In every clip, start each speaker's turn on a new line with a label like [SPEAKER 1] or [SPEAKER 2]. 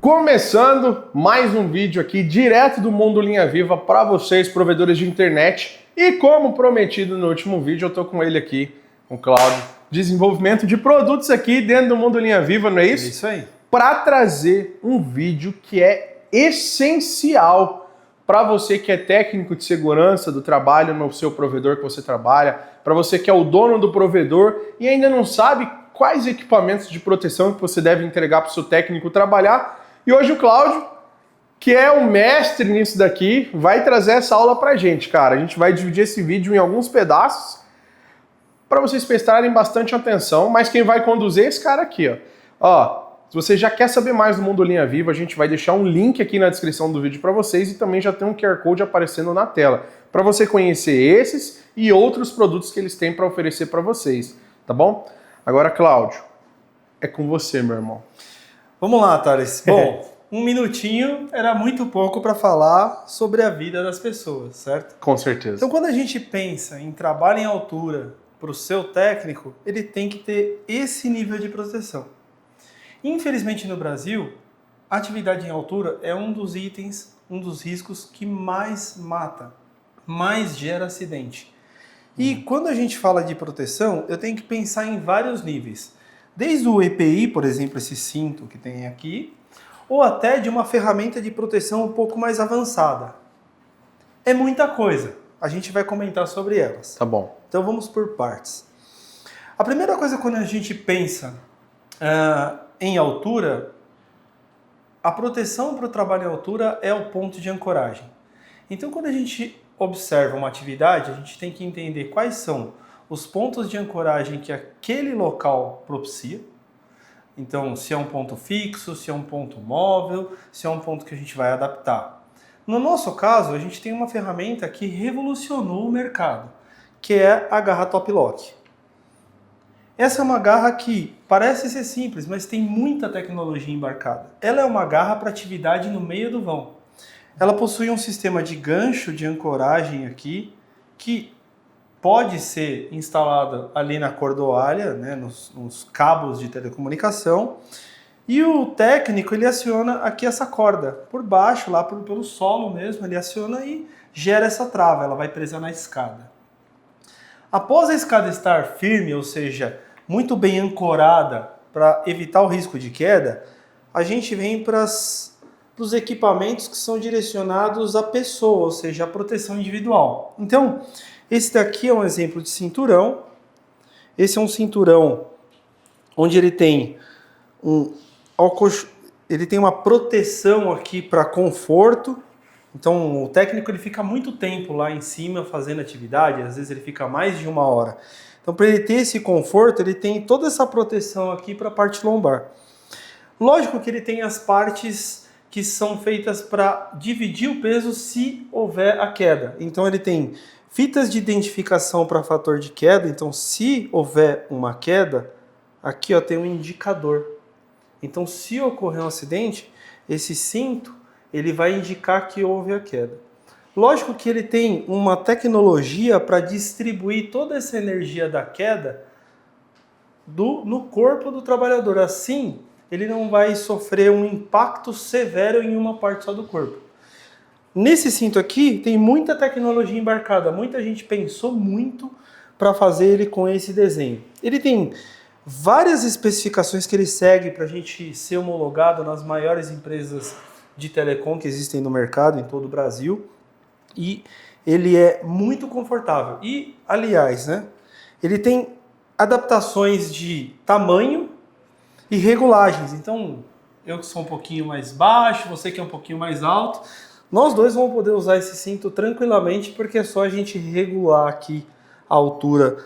[SPEAKER 1] Começando mais um vídeo aqui direto do Mundo Linha Viva para vocês, provedores de internet. E como prometido no último vídeo, eu tô com ele aqui, com o Cláudio. Desenvolvimento de produtos aqui dentro do Mundo Linha Viva, não é isso?
[SPEAKER 2] É isso aí.
[SPEAKER 1] Para trazer um vídeo que é essencial para você que é técnico de segurança do trabalho no seu provedor que você trabalha, para você que é o dono do provedor e ainda não sabe quais equipamentos de proteção que você deve entregar para o seu técnico trabalhar. E hoje o Cláudio, que é o mestre nisso daqui, vai trazer essa aula pra gente, cara. A gente vai dividir esse vídeo em alguns pedaços para vocês prestarem bastante atenção, mas quem vai conduzir é esse cara aqui, ó. Ó, se você já quer saber mais do Mundo Linha Viva, a gente vai deixar um link aqui na descrição do vídeo para vocês e também já tem um QR Code aparecendo na tela, para você conhecer esses e outros produtos que eles têm para oferecer para vocês, tá bom? Agora, Cláudio, é com você, meu irmão.
[SPEAKER 2] Vamos lá, Thales. Bom, um minutinho era muito pouco para falar sobre a vida das pessoas, certo?
[SPEAKER 1] Com certeza.
[SPEAKER 2] Então, quando a gente pensa em trabalho em altura para o seu técnico, ele tem que ter esse nível de proteção. Infelizmente, no Brasil, a atividade em altura é um dos itens, um dos riscos que mais mata, mais gera acidente. E quando a gente fala de proteção, eu tenho que pensar em vários níveis. Desde o EPI, por exemplo, esse cinto que tem aqui, ou até de uma ferramenta de proteção um pouco mais avançada. É muita coisa. A gente vai comentar sobre elas.
[SPEAKER 1] Tá bom.
[SPEAKER 2] Então vamos por partes. A primeira coisa quando a gente pensa em altura, a proteção para o trabalho em altura é o ponto de ancoragem. Então quando a gente observa uma atividade, a gente tem que entender quais são os pontos de ancoragem que aquele local propicia. Então, se é um ponto fixo, se é um ponto móvel, se é um ponto que a gente vai adaptar. No nosso caso, a gente tem uma ferramenta que revolucionou o mercado, que é a garra Top Lock. Essa é uma garra que parece ser simples, mas tem muita tecnologia embarcada. Ela é uma garra para atividade no meio do vão. Ela possui um sistema de gancho de ancoragem aqui, que pode ser instalada ali na cordoalha, né, nos cabos de telecomunicação, e o técnico ele aciona aqui essa corda por baixo, lá pelo solo mesmo, ele aciona e gera essa trava, ela vai presa na escada. Após a escada estar firme, ou seja, muito bem ancorada para evitar o risco de queda, a gente vem para os equipamentos que são direcionados à pessoa, ou seja, a proteção individual. Então, esse daqui é um exemplo de cinturão. Esse é um cinturão onde ele tem uma proteção aqui para conforto. Então o técnico ele fica muito tempo lá em cima fazendo atividade, às vezes ele fica mais de 1 hora. Então para ele ter esse conforto, ele tem toda essa proteção aqui para a parte lombar. Lógico que ele tem as partes que são feitas para dividir o peso se houver a queda. Então ele tem fitas de identificação para fator de queda, então se houver uma queda, aqui ó, tem um indicador. Então se ocorrer um acidente, esse cinto ele vai indicar que houve a queda. Lógico que ele tem uma tecnologia para distribuir toda essa energia da queda no corpo do trabalhador. Assim, ele não vai sofrer um impacto severo em uma parte só do corpo. Nesse cinto aqui tem muita tecnologia embarcada, muita gente pensou muito para fazer ele com esse desenho. Ele tem várias especificações que ele segue para a gente ser homologado nas maiores empresas de telecom que existem no mercado em todo o Brasil e ele é muito confortável. E, aliás, né, ele tem adaptações de tamanho e regulagens. Então, eu que sou um pouquinho mais baixo, você que é um pouquinho mais alto, nós dois vamos poder usar esse cinto tranquilamente, porque é só a gente regular aqui a altura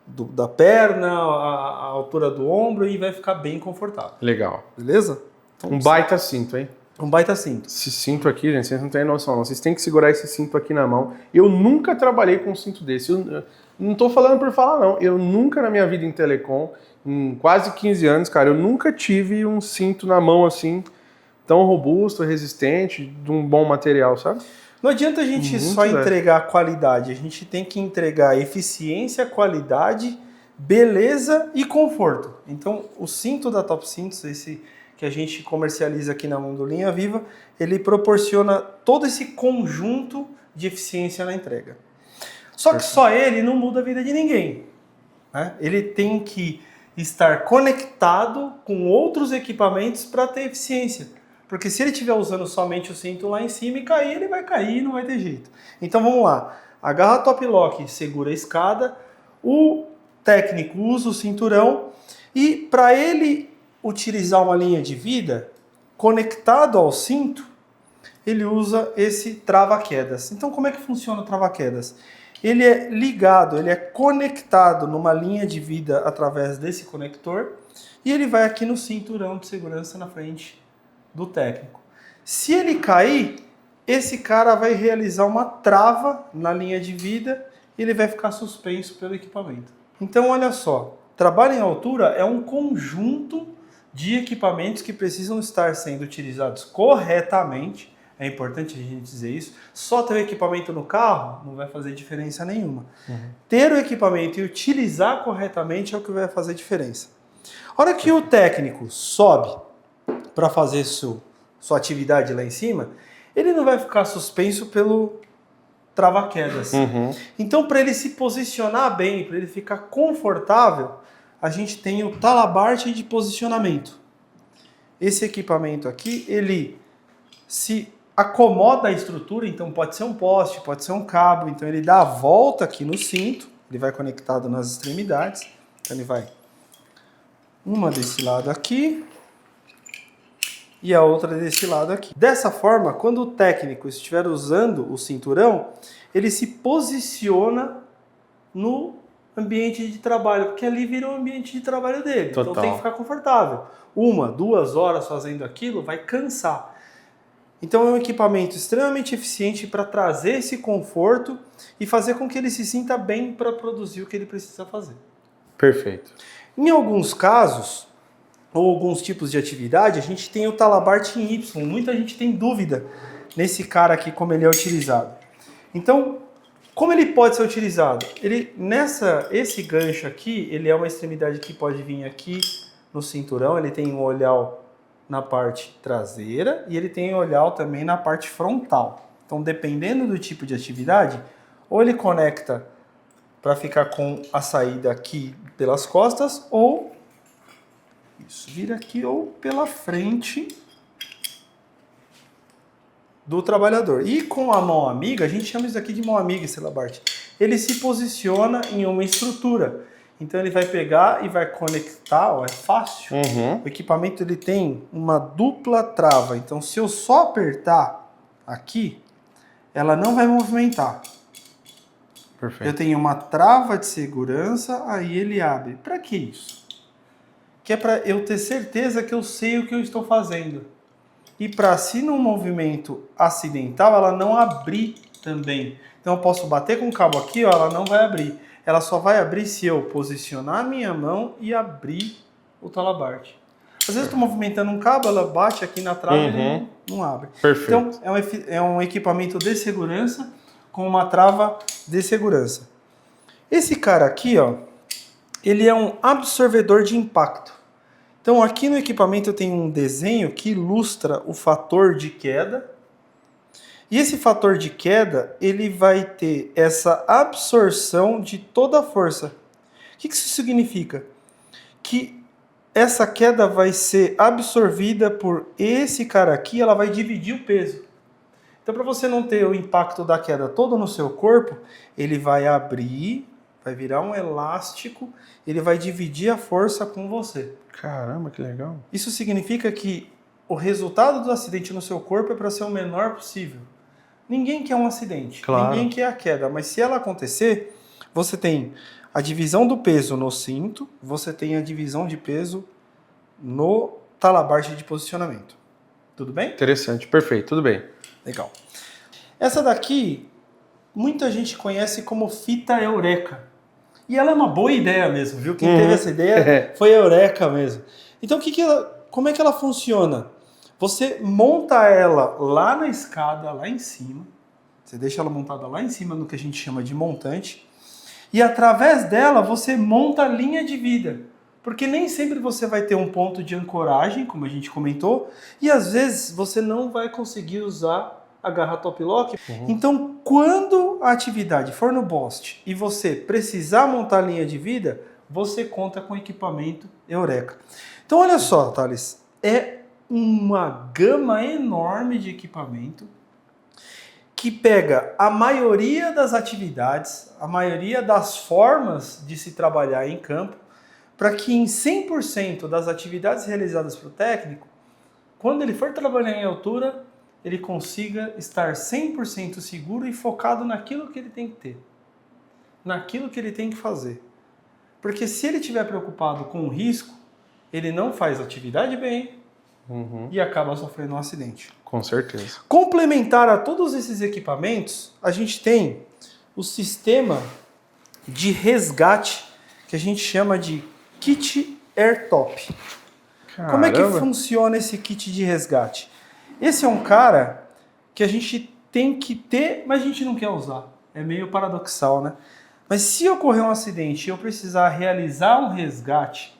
[SPEAKER 2] da perna, a altura do ombro e vai ficar bem confortável.
[SPEAKER 1] Legal.
[SPEAKER 2] Beleza? Então,
[SPEAKER 1] Um baita cinto, hein?
[SPEAKER 2] Um baita cinto.
[SPEAKER 1] Esse cinto aqui, gente, vocês não têm noção, não. Vocês têm que segurar esse cinto aqui na mão. Eu nunca trabalhei com um cinto desse. Eu não tô falando por falar, não. Eu nunca na minha vida em telecom, em quase 15 anos, cara, eu nunca tive um cinto na mão assim, tão robusto, resistente, de um bom material, sabe?
[SPEAKER 2] Não adianta a gente só entregar qualidade, a gente tem que entregar eficiência, qualidade, beleza e conforto. Então, o cinto da Top Cintos, esse que a gente comercializa aqui na mão do Linha Viva, ele proporciona todo esse conjunto de eficiência na entrega. Só que só ele não muda a vida de ninguém, né? Ele tem que estar conectado com outros equipamentos para ter eficiência. Porque se ele estiver usando somente o cinto lá em cima e cair, ele vai cair e não vai ter jeito. Então vamos lá. Agarra a Top Lock, segura a escada, o técnico usa o cinturão e para ele utilizar uma linha de vida conectado ao cinto, ele usa esse trava-quedas. Então como é que funciona o trava-quedas? Ele é ligado, ele é conectado numa linha de vida através desse conector e ele vai aqui no cinturão de segurança na frente do técnico. Se ele cair, esse cara vai realizar uma trava na linha de vida e ele vai ficar suspenso pelo equipamento. Então olha só, trabalho em altura é um conjunto de equipamentos que precisam estar sendo utilizados corretamente. É importante a gente dizer isso. Só ter o equipamento no carro não vai fazer diferença nenhuma. Ter o equipamento e utilizar corretamente é o que vai fazer diferença. A hora que o técnico sobe para fazer sua atividade lá em cima, ele não vai ficar suspenso pelo trava-quedas. Então, para ele se posicionar bem, para ele ficar confortável, a gente tem o talabarte de posicionamento. Esse equipamento aqui, ele se acomoda a estrutura, então pode ser um poste, pode ser um cabo, então ele dá a volta aqui no cinto, ele vai conectado nas extremidades, então ele vai uma desse lado aqui e a outra desse lado aqui. Dessa forma, quando o técnico estiver usando o cinturão, ele se posiciona no ambiente de trabalho, porque ali vira o ambiente de trabalho dele.
[SPEAKER 1] Total.
[SPEAKER 2] Então tem que ficar confortável. 1, 2 horas fazendo aquilo vai cansar. Então é um equipamento extremamente eficiente para trazer esse conforto e fazer com que ele se sinta bem para produzir o que ele precisa fazer.
[SPEAKER 1] Perfeito.
[SPEAKER 2] Em alguns casos, ou alguns tipos de atividade, a gente tem o talabarte em Y. Muita gente tem dúvida nesse cara aqui, como ele é utilizado. Então, como ele pode ser utilizado? Esse gancho aqui, ele é uma extremidade que pode vir aqui no cinturão, ele tem um olhar na parte traseira e ele tem olhar também na parte frontal. Então, dependendo do tipo de atividade, ou ele conecta para ficar com a saída aqui pelas costas, ou isso vira aqui, ou pela frente do trabalhador. E com a mão amiga, a gente chama isso aqui de mão amiga, esse talabarte. Ele se posiciona em uma estrutura. Então ele vai pegar e vai conectar, ó, é fácil. O equipamento ele tem uma dupla trava. Então se eu só apertar aqui, ela não vai movimentar.
[SPEAKER 1] Perfeito.
[SPEAKER 2] Eu tenho uma trava de segurança, aí ele abre. Para que isso? Que é para eu ter certeza que eu sei o que eu estou fazendo. E para se num movimento acidental, ela não abrir também. Então eu posso bater com o cabo aqui, ó, ela não vai abrir. Ela só vai abrir se eu posicionar a minha mão e abrir o talabarte. Às vezes eu estou movimentando um cabo, ela bate aqui na trava e ele não abre.
[SPEAKER 1] Perfeito.
[SPEAKER 2] Então é um equipamento de segurança com uma trava de segurança. Esse cara aqui, ó, ele é um absorvedor de impacto. Então aqui no equipamento eu tenho um desenho que ilustra o fator de queda. E esse fator de queda, ele vai ter essa absorção de toda a força. O que isso significa? Que essa queda vai ser absorvida por esse cara aqui, ela vai dividir o peso. Então, para você não ter o impacto da queda todo no seu corpo, ele vai abrir, vai virar um elástico, ele vai dividir a força com você.
[SPEAKER 1] Caramba, que legal.
[SPEAKER 2] Isso significa que o resultado do acidente no seu corpo é para ser o menor possível. Ninguém quer um acidente,
[SPEAKER 1] Claro.
[SPEAKER 2] Ninguém quer a queda, mas se ela acontecer, você tem a divisão do peso no cinto, você tem a divisão de peso no talabarte de posicionamento. Tudo bem?
[SPEAKER 1] Interessante, perfeito, tudo bem.
[SPEAKER 2] Legal. Essa daqui, muita gente conhece como fita Eureka. E ela é uma boa ideia mesmo, viu? Quem teve essa ideia foi a Eureka mesmo. Então, como é que ela funciona? Você monta ela lá na escada, lá em cima. Você deixa ela montada lá em cima no que a gente chama de montante. E através dela você monta a linha de vida. Porque nem sempre você vai ter um ponto de ancoragem, como a gente comentou, e às vezes você não vai conseguir usar a garra top lock. Então, quando a atividade for no BOST e você precisar montar a linha de vida, você conta com o equipamento Eureka. Então, olha só, Thales, é uma gama enorme de equipamento que pega a maioria das atividades, a maioria das formas de se trabalhar em campo, para que em 100% das atividades realizadas pelo técnico, quando ele for trabalhar em altura, ele consiga estar 100% seguro e focado naquilo que ele tem que ter, naquilo que ele tem que fazer. Porque se ele estiver preocupado com o risco, ele não faz a atividade bem e acaba sofrendo um acidente.
[SPEAKER 1] Com certeza.
[SPEAKER 2] Complementar a todos esses equipamentos, a gente tem o sistema de resgate que a gente chama de kit AirTop.
[SPEAKER 1] Caramba.
[SPEAKER 2] Como é que funciona esse kit de resgate? Esse é um cara que a gente tem que ter, mas a gente não quer usar. É meio paradoxal, né? Mas se ocorrer um acidente e eu precisar realizar um resgate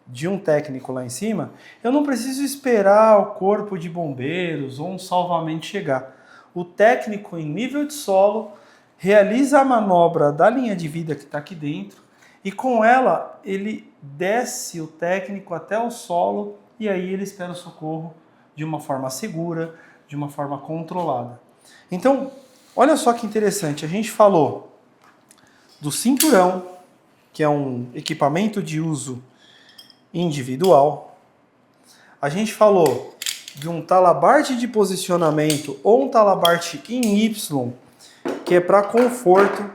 [SPEAKER 2] de um técnico lá em cima, eu não preciso esperar o corpo de bombeiros ou um salvamento chegar. O técnico em nível de solo realiza a manobra da linha de vida que está aqui dentro e com ela ele desce o técnico até o solo e aí ele espera o socorro de uma forma segura, de uma forma controlada. Então, olha só que interessante, a gente falou do cinturão, que é um equipamento de uso individual. A gente falou de um talabarte de posicionamento ou um talabarte em Y, que é para conforto.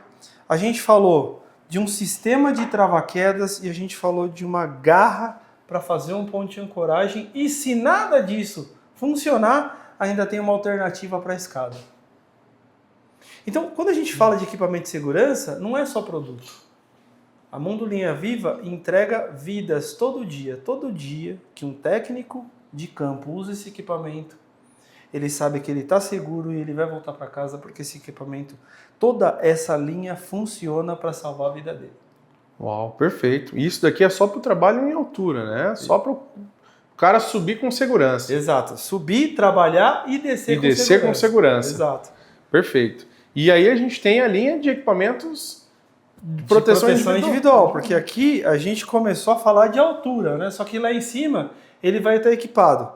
[SPEAKER 2] A gente falou de um sistema de trava-quedas e a gente falou de uma garra para fazer um ponto de ancoragem. E se nada disso funcionar, ainda tem uma alternativa para a escada. Então, quando a gente fala de equipamento de segurança, não é só produto. A Mundo Linha Viva entrega vidas todo dia. Todo dia que um técnico de campo usa esse equipamento, ele sabe que ele está seguro e ele vai voltar para casa porque esse equipamento, toda essa linha funciona para salvar a vida dele.
[SPEAKER 1] Uau, perfeito. E isso daqui é só para o trabalho em altura, né? Só para o cara subir com segurança.
[SPEAKER 2] Exato. Subir, trabalhar e descer com segurança.
[SPEAKER 1] E descer com segurança.
[SPEAKER 2] Exato.
[SPEAKER 1] Perfeito. E aí a gente tem a linha de equipamentos de proteção
[SPEAKER 2] individual, porque aqui a gente começou a falar de altura, né? Só que lá em cima ele vai estar equipado.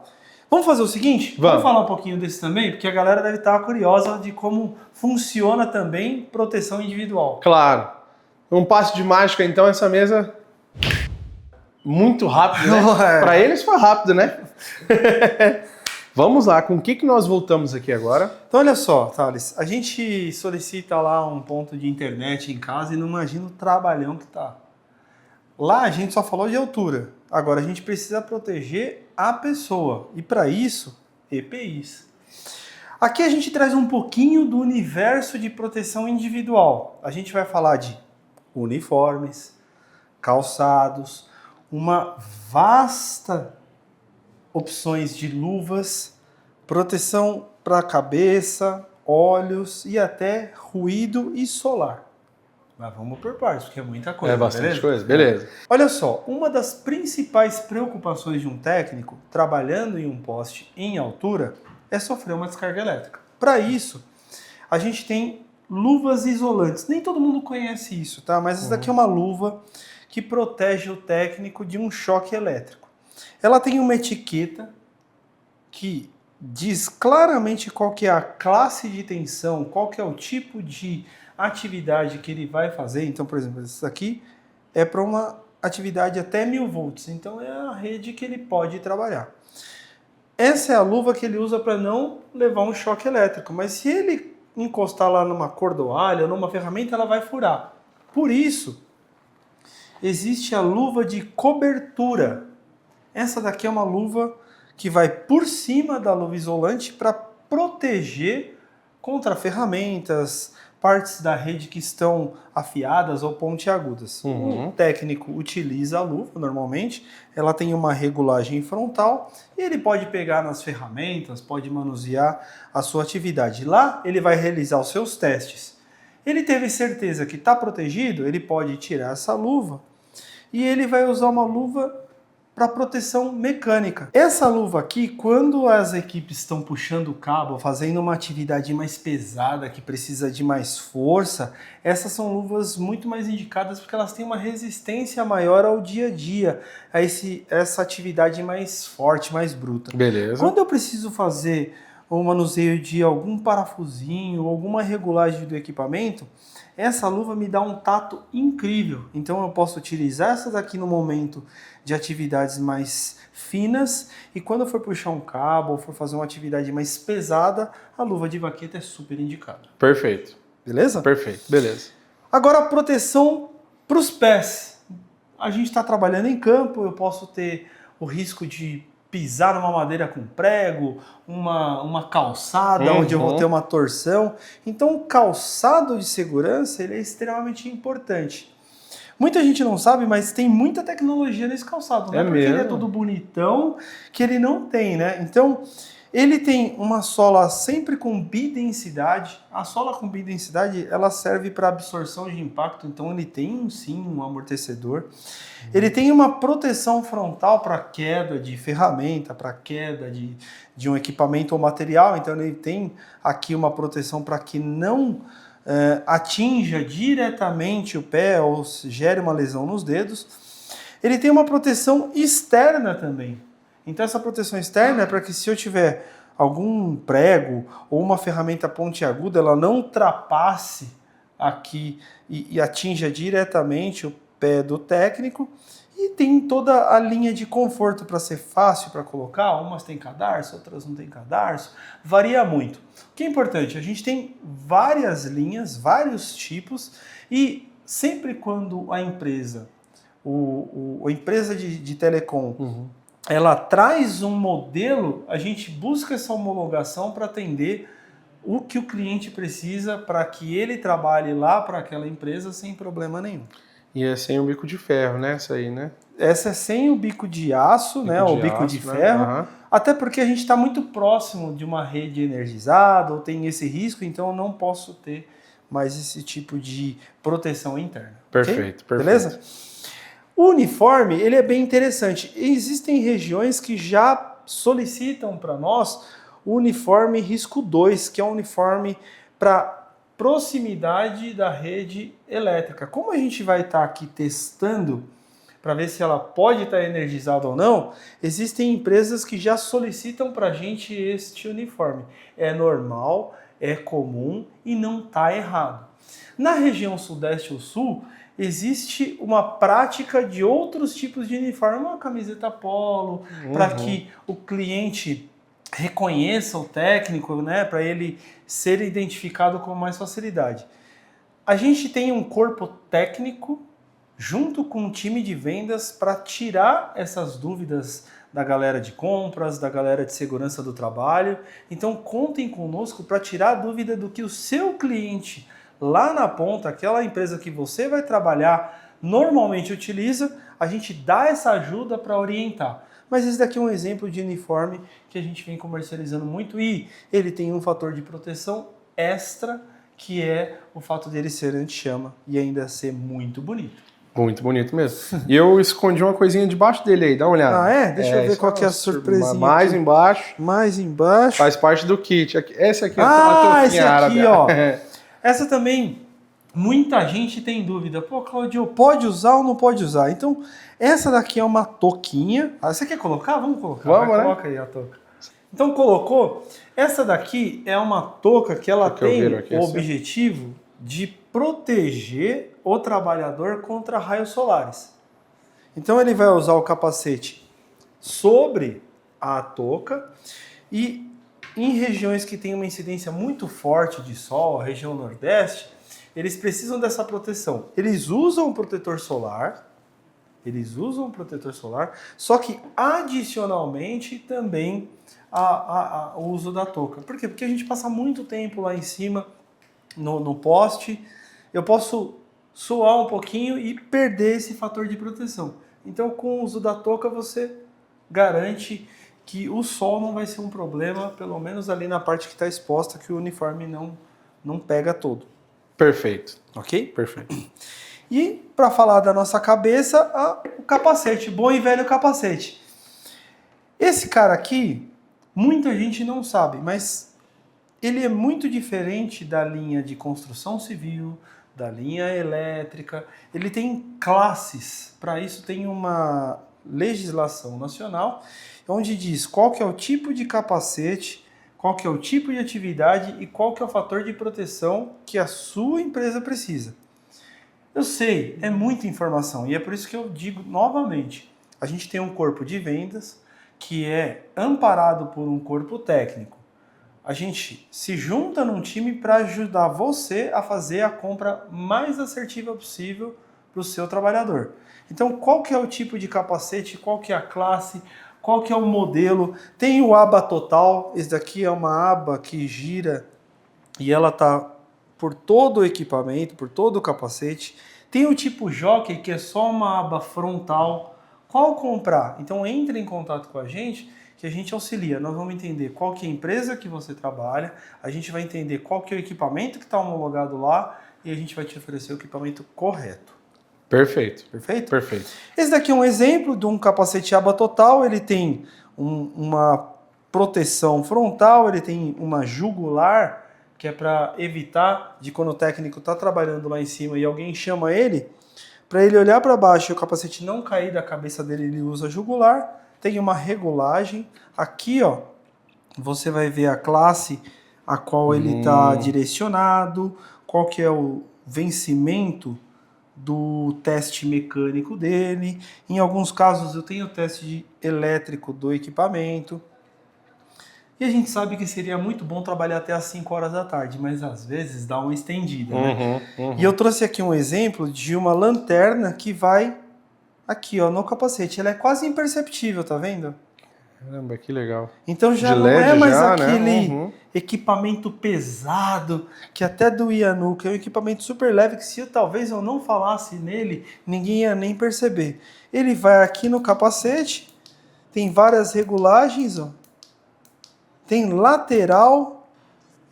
[SPEAKER 2] Vamos fazer o seguinte? Vamos falar um pouquinho desse também, porque a galera deve estar curiosa de como funciona também proteção individual.
[SPEAKER 1] Claro. Um passe de mágica, então, essa mesa muito rápido, né? Para eles foi rápido, né? Vamos lá, com o que nós voltamos aqui agora?
[SPEAKER 2] Então, olha só, Thales, a gente solicita lá um ponto de internet em casa e não imagina o trabalhão que tá. Lá a gente só falou de altura. Agora a gente precisa proteger a pessoa. E para isso, EPIs. Aqui a gente traz um pouquinho do universo de proteção individual. A gente vai falar de uniformes, calçados, uma vasta opções de luvas, proteção para a cabeça, olhos e até ruído e solar. Mas vamos por partes, porque é muita coisa.
[SPEAKER 1] É bastante coisa, beleza.
[SPEAKER 2] Olha só, uma das principais preocupações de um técnico trabalhando em um poste em altura é sofrer uma descarga elétrica. Para isso, a gente tem luvas isolantes. Nem todo mundo conhece isso, tá? Mas essa daqui é uma luva que protege o técnico de um choque elétrico. Ela tem uma etiqueta que diz claramente qual que é a classe de tensão, qual que é o tipo de atividade que ele vai fazer. Então, por exemplo, isso aqui é para uma atividade até 1000 volts. Então, é a rede que ele pode trabalhar. Essa é a luva que ele usa para não levar um choque elétrico. Mas se ele encostar lá numa cordoalha ou numa ferramenta, ela vai furar. Por isso, existe a luva de cobertura. Essa daqui é uma luva que vai por cima da luva isolante para proteger contra ferramentas, partes da rede que estão afiadas ou pontiagudas. O técnico utiliza a luva normalmente, ela tem uma regulagem frontal e ele pode pegar nas ferramentas, pode manusear a sua atividade. Lá ele vai realizar os seus testes. Ele teve certeza que está protegido, ele pode tirar essa luva e ele vai usar uma luva para proteção mecânica. Essa luva aqui, quando as equipes estão puxando o cabo, fazendo uma atividade mais pesada, que precisa de mais força, essas são luvas muito mais indicadas porque elas têm uma resistência maior ao dia a dia, a essa atividade mais forte, mais bruta.
[SPEAKER 1] Beleza.
[SPEAKER 2] Quando eu preciso fazer o manuseio de algum parafusinho, alguma regulagem do equipamento, essa luva me dá um tato incrível. Então eu posso utilizar essa daqui no momento de atividades mais finas e quando eu for puxar um cabo ou for fazer uma atividade mais pesada, a luva de vaqueta é super indicada.
[SPEAKER 1] Perfeito.
[SPEAKER 2] Beleza?
[SPEAKER 1] Perfeito, beleza.
[SPEAKER 2] Agora a proteção para os pés. A gente está trabalhando em campo, eu posso ter o risco de pisar numa madeira com prego, uma calçada onde eu vou ter uma torção. Então o calçado de segurança ele é extremamente importante. Muita gente não sabe, mas tem muita tecnologia nesse calçado. Não é porque ele é todo bonitão que ele não tem, né? Então ele tem uma sola sempre com bidensidade. A sola com bidensidade ela serve para absorção de impacto, então ele tem sim um amortecedor. Ele tem uma proteção frontal para queda de ferramenta, para queda de um equipamento ou material, então ele tem aqui uma proteção para que não atinja diretamente o pé ou gere uma lesão nos dedos. Ele tem uma proteção externa também. Então essa proteção externa é para que se eu tiver algum prego ou uma ferramenta pontiaguda, ela não ultrapasse aqui e atinja diretamente o pé do técnico. E tem toda a linha de conforto para ser fácil para colocar. Umas tem cadarço, outras não tem cadarço. Varia muito. O que é importante? A gente tem várias linhas, vários tipos e sempre quando a empresa, a empresa de telecom, ela traz um modelo, a gente busca essa homologação para atender o que o cliente precisa para que ele trabalhe lá para aquela empresa sem problema nenhum.
[SPEAKER 1] E é sem o bico de ferro, né? Essa aí, né?
[SPEAKER 2] Essa é sem o bico de aço, né? O bico de ferro. Até porque a gente está muito próximo de uma rede energizada ou tem esse risco, então eu não posso ter mais esse tipo de proteção interna.
[SPEAKER 1] Perfeito,
[SPEAKER 2] okay?
[SPEAKER 1] perfeito.
[SPEAKER 2] Beleza? O uniforme, ele é bem interessante. Existem regiões que já solicitam para nós o uniforme risco 2, que é um uniforme para proximidade da rede elétrica. Como a gente vai estar aqui testando para ver se ela pode estar energizada ou não, existem empresas que já solicitam para a gente este uniforme. É normal, é comum e não está errado. Na região sudeste ou sul, existe uma prática de outros tipos de uniforme, uma camiseta polo, para que o cliente reconheça o técnico, né, para ele ser identificado com mais facilidade. A gente tem um corpo técnico junto com um time de vendas para tirar essas dúvidas da galera de compras, da galera de segurança do trabalho. Então contem conosco para tirar a dúvida do que o seu cliente lá na ponta, aquela empresa que você vai trabalhar, normalmente utiliza, a gente dá essa ajuda para orientar. Mas esse daqui é um exemplo de uniforme que a gente vem comercializando muito e ele tem um fator de proteção extra, que é o fato dele ser anti-chama e ainda ser muito bonito.
[SPEAKER 1] Muito bonito mesmo. E eu escondi uma coisinha debaixo dele aí, dá uma olhada.
[SPEAKER 2] Ah, é? Deixa eu ver qual que é a surpresinha.
[SPEAKER 1] Mais aqui. Embaixo.
[SPEAKER 2] Mais embaixo.
[SPEAKER 1] Faz parte do kit. Essa aqui é
[SPEAKER 2] a esse aqui, ó. Essa também, muita gente tem dúvida. Pô, Claudio, pode usar ou não pode usar? Então, essa daqui é uma touquinha. Ah, você quer colocar? Vamos colocar.
[SPEAKER 1] Vamos, né?
[SPEAKER 2] Coloca aí a touca. Então, colocou. Essa daqui é uma touca que ela tem o objetivo de proteger o trabalhador contra raios solares. Então, ele vai usar o capacete sobre a touca e em regiões que tem uma incidência muito forte de sol, a região nordeste, eles precisam dessa proteção. Eles usam o protetor solar, só que adicionalmente também o uso da touca. Por quê? Porque a gente passa muito tempo lá em cima, no poste, eu posso suar um pouquinho e perder esse fator de proteção. Então, com o uso da touca, você garante que o sol não vai ser um problema, pelo menos ali na parte que está exposta, que o uniforme não pega todo.
[SPEAKER 1] Perfeito.
[SPEAKER 2] Ok?
[SPEAKER 1] Perfeito.
[SPEAKER 2] E para falar da nossa cabeça, o capacete, bom e velho capacete. Esse cara aqui, muita gente não sabe, mas ele é muito diferente da linha de construção civil, da linha elétrica. Ele tem classes. Para isso tem uma legislação nacional onde diz qual que é o tipo de capacete, qual que é o tipo de atividade e qual que é o fator de proteção que a sua empresa precisa. Eu sei, é muita informação e é por isso que eu digo novamente, a gente tem um corpo de vendas que é amparado por um corpo técnico. A gente se junta num time para ajudar você a fazer a compra mais assertiva possível para o seu trabalhador. Então, qual que é o tipo de capacete, qual que é a classe, qual que é o modelo? Tem o aba total, esse daqui é uma aba que gira e ela está por todo o equipamento, por todo o capacete. Tem o tipo jockey, que é só uma aba frontal. Qual comprar? Então entre em contato com a gente, que a gente auxilia. Nós vamos entender qual que é a empresa que você trabalha, a gente vai entender qual que é o equipamento que está homologado lá e a gente vai te oferecer o equipamento correto.
[SPEAKER 1] Perfeito.
[SPEAKER 2] Perfeito?
[SPEAKER 1] Perfeito.
[SPEAKER 2] Esse daqui é um exemplo de um capacete aba total. Ele tem uma proteção frontal, ele tem uma jugular, que é para evitar de quando o técnico está trabalhando lá em cima e alguém chama ele, para ele olhar para baixo e o capacete não cair da cabeça dele, ele usa jugular. Tem uma regulagem. Aqui, ó, você vai ver a classe a qual ele está direcionado, qual que é o vencimento do teste mecânico dele. Em alguns casos eu tenho o teste elétrico do equipamento. E a gente sabe que seria muito bom trabalhar até às 5 horas da tarde, mas às vezes dá uma estendida, né? E eu trouxe aqui um exemplo de uma lanterna que vai aqui, ó, no capacete. Ela é quase imperceptível, tá vendo?
[SPEAKER 1] Caramba, que legal.
[SPEAKER 2] Então já
[SPEAKER 1] De
[SPEAKER 2] não
[SPEAKER 1] LED
[SPEAKER 2] é mais
[SPEAKER 1] já,
[SPEAKER 2] aquele
[SPEAKER 1] né?
[SPEAKER 2] equipamento pesado que até doía a nuca. É um equipamento super leve que se talvez eu não falasse nele, ninguém ia nem perceber. Ele vai aqui no capacete, tem várias regulagens, ó. Tem lateral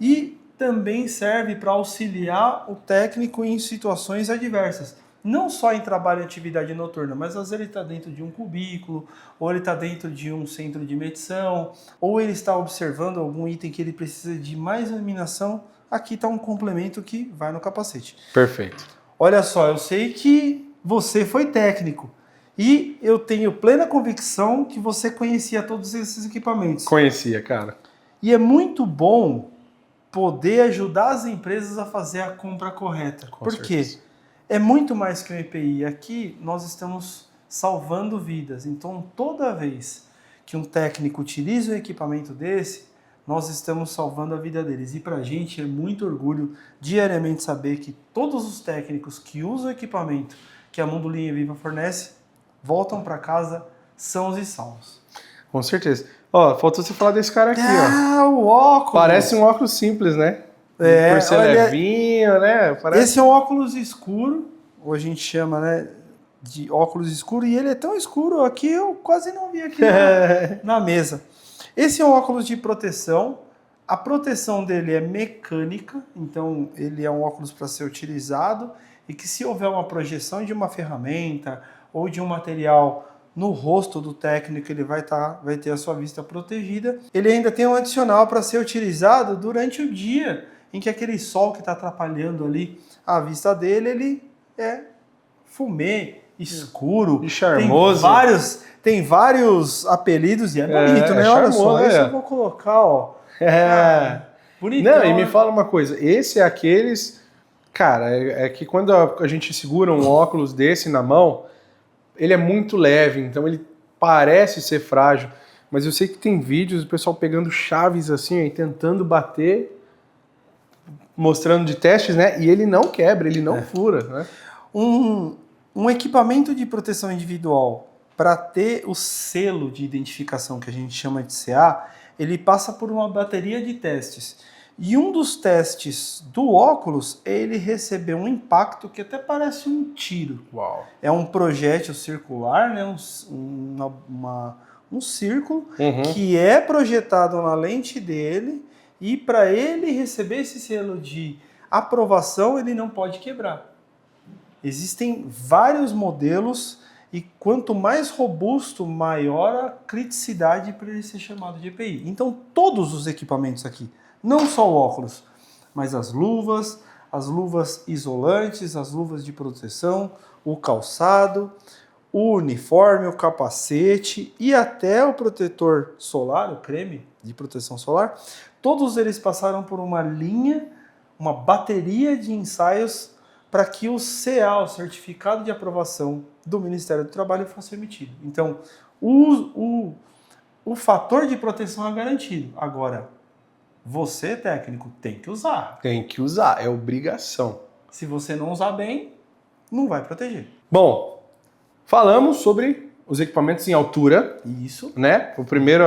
[SPEAKER 2] e também serve para auxiliar o técnico em situações adversas. Não só em trabalho e atividade noturna, mas às vezes ele está dentro de um cubículo, ou ele está dentro de um centro de medição, ou ele está observando algum item que ele precisa de mais iluminação. Aqui está um complemento que vai no capacete.
[SPEAKER 1] Perfeito.
[SPEAKER 2] Olha só, eu sei que você foi técnico e eu tenho plena convicção que você conhecia todos esses equipamentos.
[SPEAKER 1] Conhecia, cara.
[SPEAKER 2] E é muito bom poder ajudar as empresas a fazer a compra correta. Por quê? É muito mais que um EPI. Aqui nós estamos salvando vidas. Então, toda vez que um técnico utiliza um equipamento desse, nós estamos salvando a vida deles. E para a gente é muito orgulho diariamente saber que todos os técnicos que usam o equipamento que a Mundo Linha Viva fornece, voltam para casa sãos e salvos.
[SPEAKER 1] Com certeza. Ó, faltou você falar desse cara aqui, ó.
[SPEAKER 2] O óculos!
[SPEAKER 1] Parece um óculos simples, né?
[SPEAKER 2] É,
[SPEAKER 1] por ser
[SPEAKER 2] olha,
[SPEAKER 1] levinho, né? Parece...
[SPEAKER 2] Esse é um óculos escuro, ou a gente chama, né, de óculos escuro, e ele é tão escuro aqui, eu quase não vi aqui na mesa. Esse é um óculos de proteção. A proteção dele é mecânica, então ele é um óculos para ser utilizado e que se houver uma projeção de uma ferramenta ou de um material no rosto do técnico, ele vai ter a sua vista protegida. Ele ainda tem um adicional para ser utilizado durante o dia, em que aquele sol que está atrapalhando ali a vista dele, ele é fumê, escuro,
[SPEAKER 1] e charmoso.
[SPEAKER 2] Tem vários apelidos e é bonito, né?
[SPEAKER 1] Charmoso,
[SPEAKER 2] olha só, esse eu vou colocar, ó. Bonitão.
[SPEAKER 1] Não, e me fala uma coisa, esse é aqueles... Cara, é que quando a gente segura um óculos desse na mão, ele é muito leve, então ele parece ser frágil, mas eu sei que tem vídeos do pessoal pegando chaves assim e tentando bater, mostrando de testes, né? E ele não quebra, ele não fura, né?
[SPEAKER 2] Um equipamento de proteção individual, para ter o selo de identificação que a gente chama de CA, ele passa por uma bateria de testes. E um dos testes do óculos é ele receber um impacto que até parece um tiro.
[SPEAKER 1] Uau.
[SPEAKER 2] É um projétil circular, né? Um círculo que é projetado na lente dele, e para ele receber esse selo de aprovação ele não pode quebrar. Existem vários modelos e quanto mais robusto, maior a criticidade para ele ser chamado de EPI. Então todos os equipamentos aqui, não só o óculos, mas as luvas isolantes, as luvas de proteção, o calçado, o uniforme, o capacete e até o protetor solar, o creme de proteção solar, todos eles passaram por uma linha, uma bateria de ensaios para que o CA, o Certificado de Aprovação do Ministério do Trabalho, fosse emitido. Então, o fator de proteção é garantido. Agora, você, técnico, tem que usar.
[SPEAKER 1] Tem que usar, é obrigação.
[SPEAKER 2] Se você não usar bem, não vai proteger.
[SPEAKER 1] Bom, falamos sobre os equipamentos em altura.
[SPEAKER 2] Isso.
[SPEAKER 1] Né?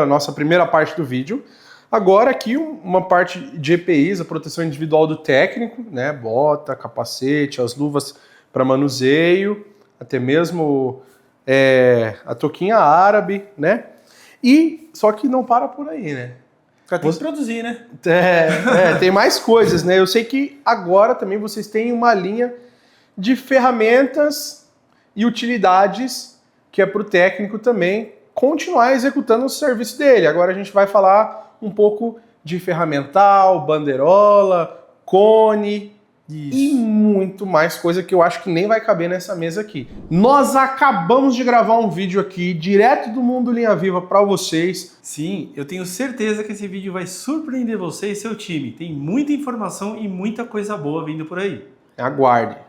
[SPEAKER 1] A nossa primeira parte do vídeo. Agora aqui uma parte de EPIs, a proteção individual do técnico, né? Bota, capacete, as luvas para manuseio, até mesmo a touquinha árabe, né? E só que não para por aí, né?
[SPEAKER 2] Tem que produzir, né?
[SPEAKER 1] Tem mais coisas, né? Eu sei que agora também vocês têm uma linha de ferramentas e utilidades que é para o técnico também continuar executando o serviço dele. Agora a gente vai falar um pouco de ferramental, bandeirola, cone e muito mais coisa que eu acho que nem vai caber nessa mesa aqui. Nós acabamos de gravar um vídeo aqui direto do Mundo Linha Viva para vocês.
[SPEAKER 2] Sim, eu tenho certeza que esse vídeo vai surpreender você e seu time. Tem muita informação e muita coisa boa vindo por aí.
[SPEAKER 1] Aguarde.